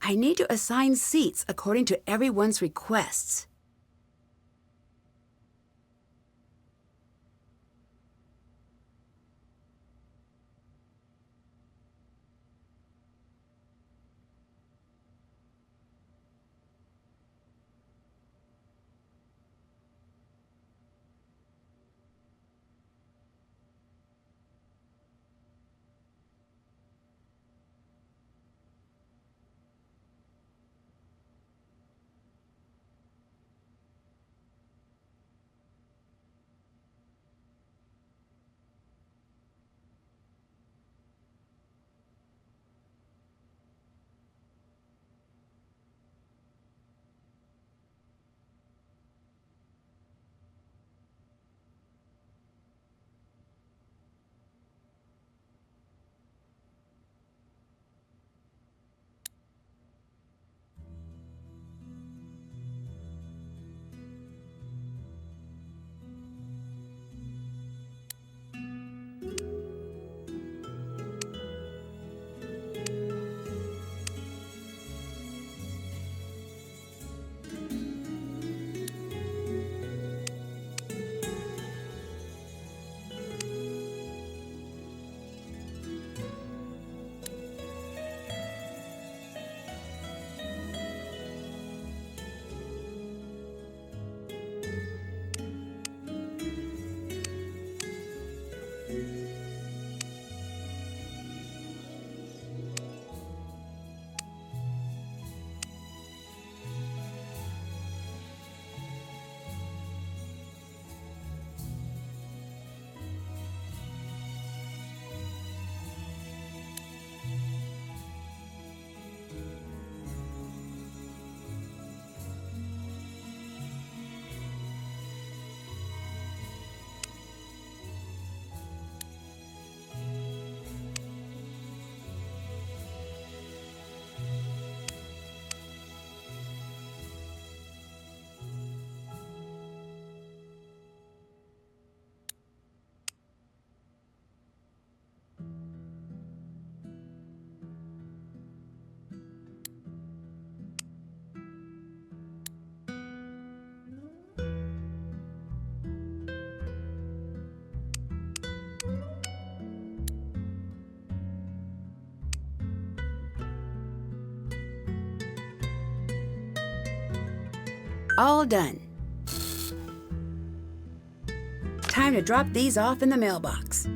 I need to assign seats according to everyone's requests. All done. Time to drop these off in the mailbox.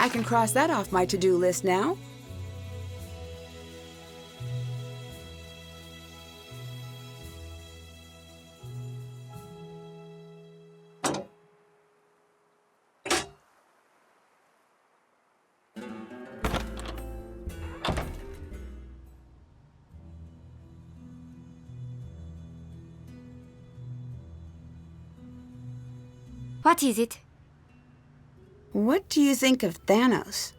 I can cross that off my to-do list now. What is it? What do you think of Thanos?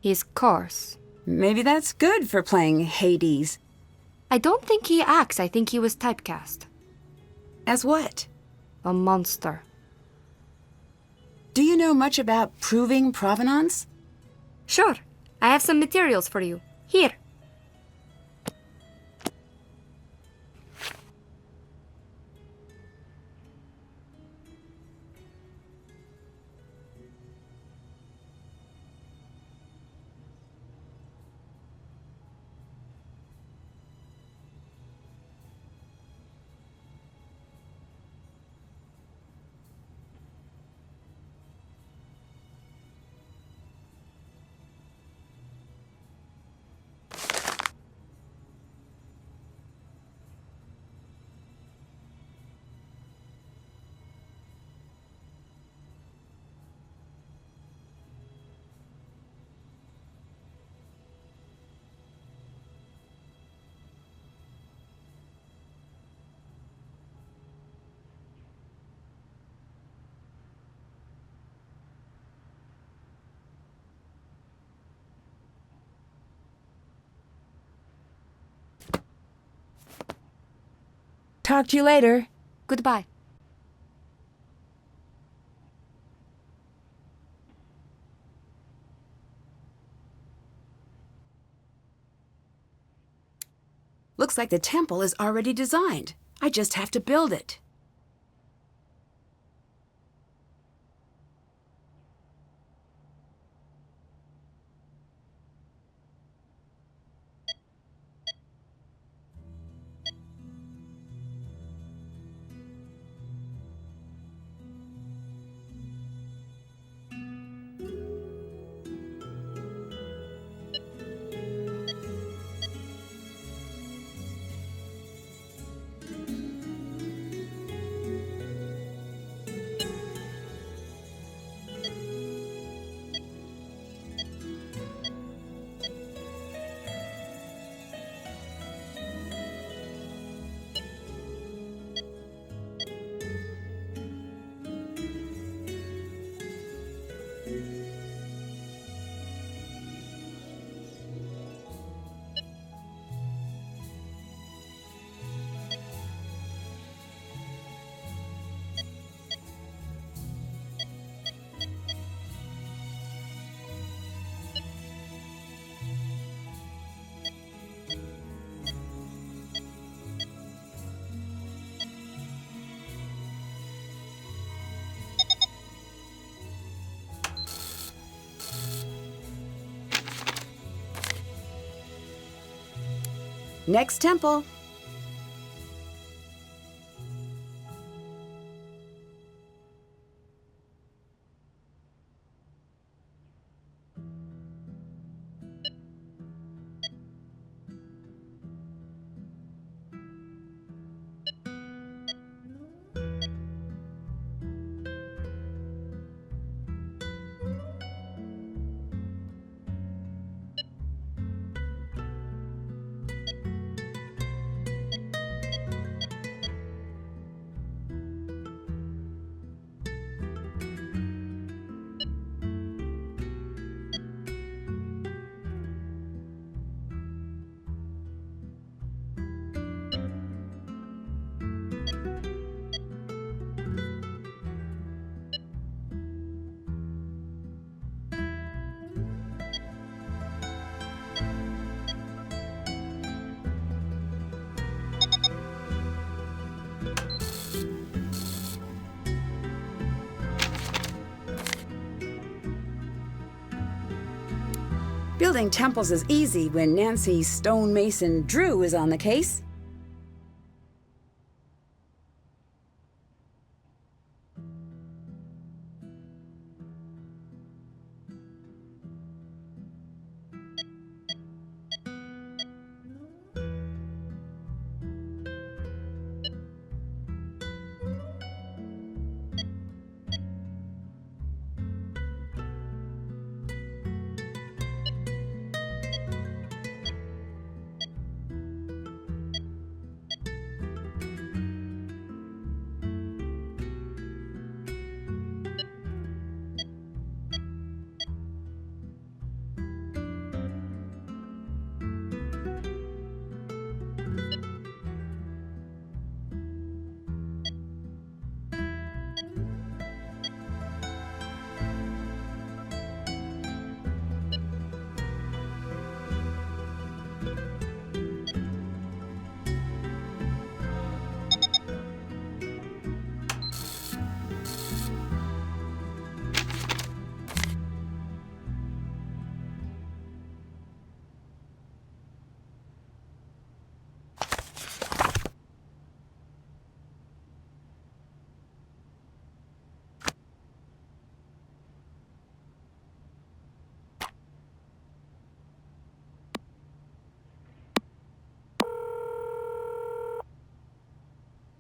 His course. Maybe that's good for playing Hades. I don't think he acts. I think he was typecast. As what? A monster. Do you know much about proving provenance? Sure. I have some materials for you. Here. Talk to you later. Goodbye. Looks like the temple is already designed. I just have to build it. Next temple. Building temples is easy when Nancy Stonemason Drew is on the case.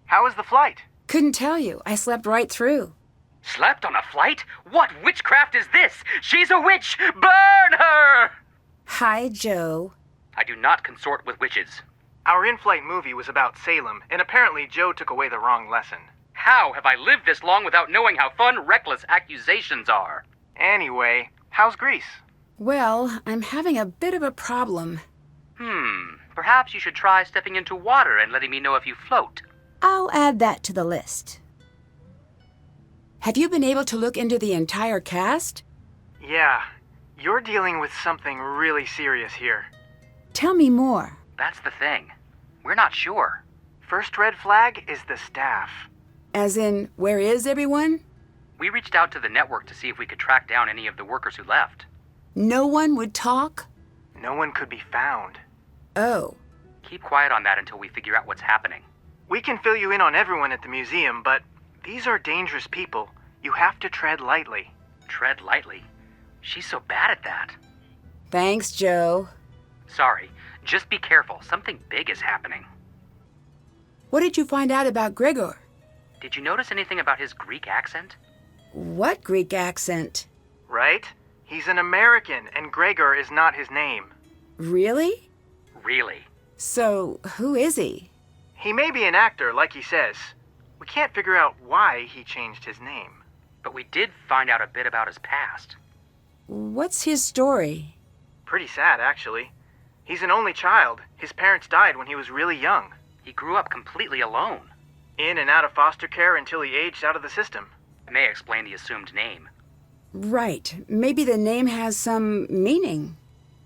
How was the flight? Couldn't tell you. I slept right through. Slept on a flight? What witchcraft is this? She's a witch! Burn her! Hi, Joe. I do not consort with witches. Our in-flight movie was about Salem, and apparently Joe took away the wrong lesson. How have I lived this long without knowing how fun reckless accusations are? Anyway, how's Greece? Well, I'm having a bit of a problem. Perhaps you should try stepping into water and letting me know if you float. I'll add that to the list. Have you been able to look into the entire cast? Yeah, you're dealing with something really serious here. Tell me more. That's the thing. We're not sure. First red flag is the staff. As in, where is everyone? We reached out to the network to see if we could track down any of the workers who left. No one would talk? No one could be found. Oh. Keep quiet on that until we figure out what's happening. We can fill you in on everyone at the museum, but these are dangerous people. You have to tread lightly. Tread lightly? She's so bad at that. Thanks, Joe. Sorry. Just be careful. Something big is happening. What did you find out about Gregor? Did you notice anything about his Greek accent? What Greek accent? Right? He's an American, and Gregor is not his name. Really? Really? So, who is he? He may be an actor, like he says. We can't figure out why he changed his name. But we did find out a bit about his past. What's his story? Pretty sad, actually. He's an only child. His parents died when he was really young. He grew up completely alone. In and out of foster care until he aged out of the system. It may explain the assumed name. Right. Maybe the name has some meaning.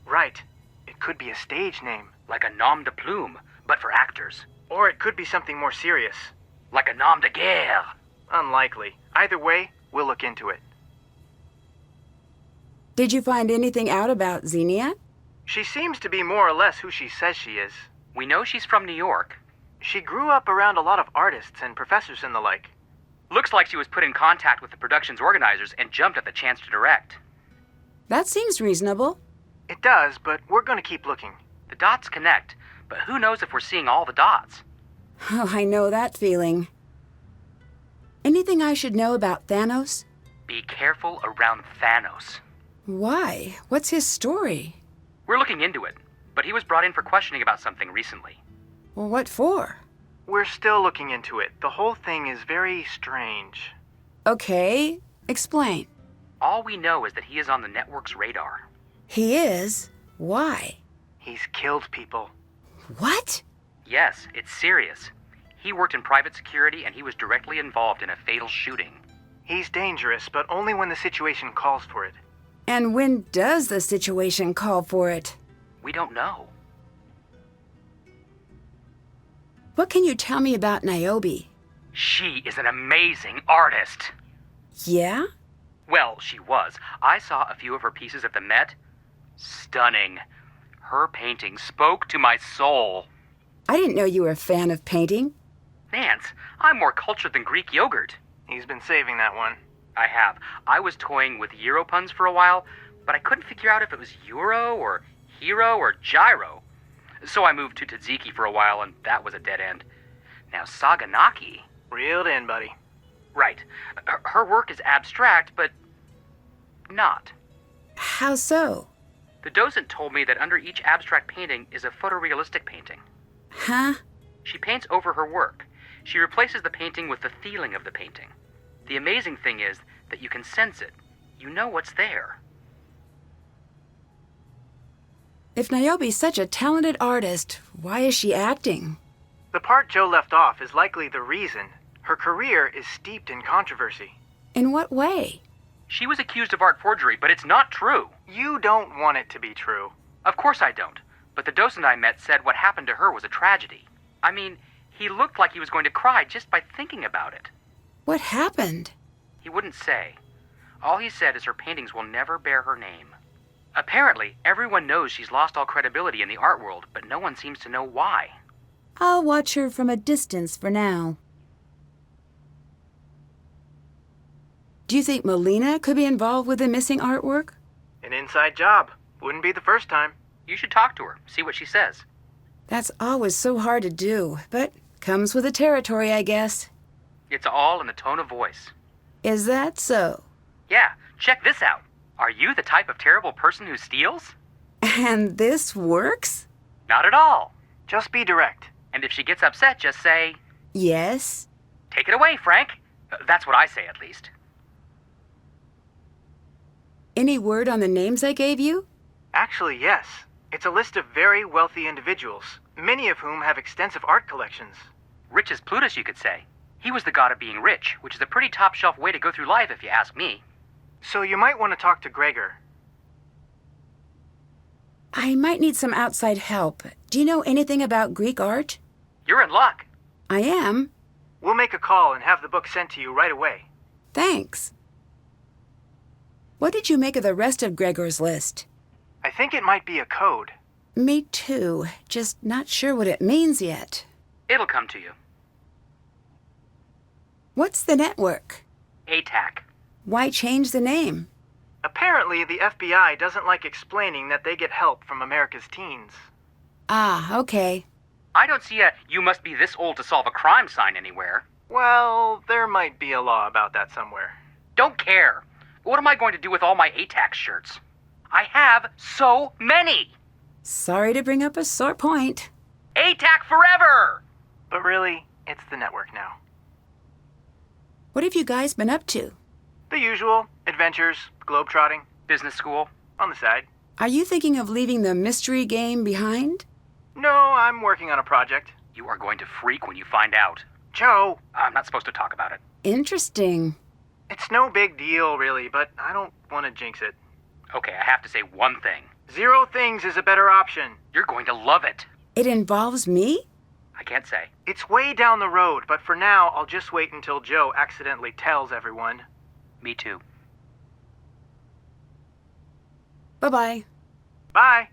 Right. It could be a stage name. Like a nom de plume, but for actors. Or it could be something more serious. Like a nom de guerre. Unlikely. Either way, we'll look into it. Did you find anything out about Xenia? She seems to be more or less who she says she is. We know she's from New York. She grew up around a lot of artists and professors and the like. Looks like she was put in contact with the production's organizers and jumped at the chance to direct. That seems reasonable. It does, but we're going to keep looking. The dots connect, but who knows if we're seeing all the dots? Oh, I know that feeling. Anything I should know about Thanos? Be careful around Thanos. Why? What's his story? We're looking into it, but he was brought in for questioning about something recently. Well, what for? We're still looking into it. The whole thing is very strange. Okay, explain. All we know is that he is on the network's radar. He is? Why? He's killed people. What? Yes, it's serious. He worked in private security and he was directly involved in a fatal shooting. He's dangerous, but only when the situation calls for it. And when does the situation call for it? We don't know. What can you tell me about Niobe? She is an amazing artist. Yeah? Well, she was. I saw a few of her pieces at the Met. Stunning. Her painting spoke to my soul. I didn't know you were a fan of painting. Nance, I'm more cultured than Greek yogurt. He's been saving that one. I have. I was toying with Euro puns for a while, but I couldn't figure out if it was Euro or Hero or Gyro. So I moved to tzatziki for a while, and that was a dead end. Now, Saganaki... Reeled in, buddy. Right. Her work is abstract, but not. How so? The docent told me that under each abstract painting is a photorealistic painting. Huh? She paints over her work. She replaces the painting with the feeling of the painting. The amazing thing is that you can sense it. You know what's there. If Niobe's such a talented artist, why is she acting? The part Joe left off is likely the reason. Her career is steeped in controversy. In what way? She was accused of art forgery, but it's not true. You don't want it to be true. Of course I don't. But the docent I met said what happened to her was a tragedy. I mean, he looked like he was going to cry just by thinking about it. What happened? He wouldn't say. All he said is her paintings will never bear her name. Apparently, everyone knows she's lost all credibility in the art world, but no one seems to know why. I'll watch her from a distance for now. Do you think Melina could be involved with the missing artwork? An inside job. Wouldn't be the first time. You should talk to her, see what she says. That's always so hard to do, but Comes with the territory, I guess. It's all in the tone of voice. Is that so? Yeah, check this out. Are you the type of terrible person who steals? And this works? Not at all. Just be direct. And if she gets upset, just say, Yes. "Take it away, Frank." That's what I say, at least. Any word on the names I gave you? Actually, yes. It's a list of very wealthy individuals, many of whom have extensive art collections. Rich as Plutus, you could say. He was the god of being rich, which is a pretty top-shelf way to go through life if you ask me. So you might want to talk to Gregor. I might need some outside help. Do you know anything about Greek art? You're in luck. I am. We'll make a call and have the book sent to you right away. Thanks. What did you make of the rest of Gregor's list? I think it might be a code. Me too. Just not sure what it means yet. It'll come to you. What's the network? ATAC. Why change the name? Apparently, the FBI doesn't like explaining that they get help from America's teens. Ah, okay. I don't see a "you must be this old to solve a crime" sign anywhere. Well, there might be a law about that somewhere. Don't care. What am I going to do with all my ATAC shirts? I have so many! Sorry to bring up a sore point. ATAC forever! But really, it's the network now. What have you guys been up to? The usual. Adventures, globetrotting, Business school. on the side. Are you thinking of leaving the mystery game behind? No, I'm working on a project. You are going to freak when you find out. Joe, I'm not supposed to talk about it. Interesting. it's no big deal, really, but I don't want to jinx it. Okay, I have to say one thing. 0 things is a better option. You're going to love it. It involves me? I can't say. It's way down the road, but for now, I'll just wait until Joe accidentally tells everyone. Me too. Bye-bye. Bye.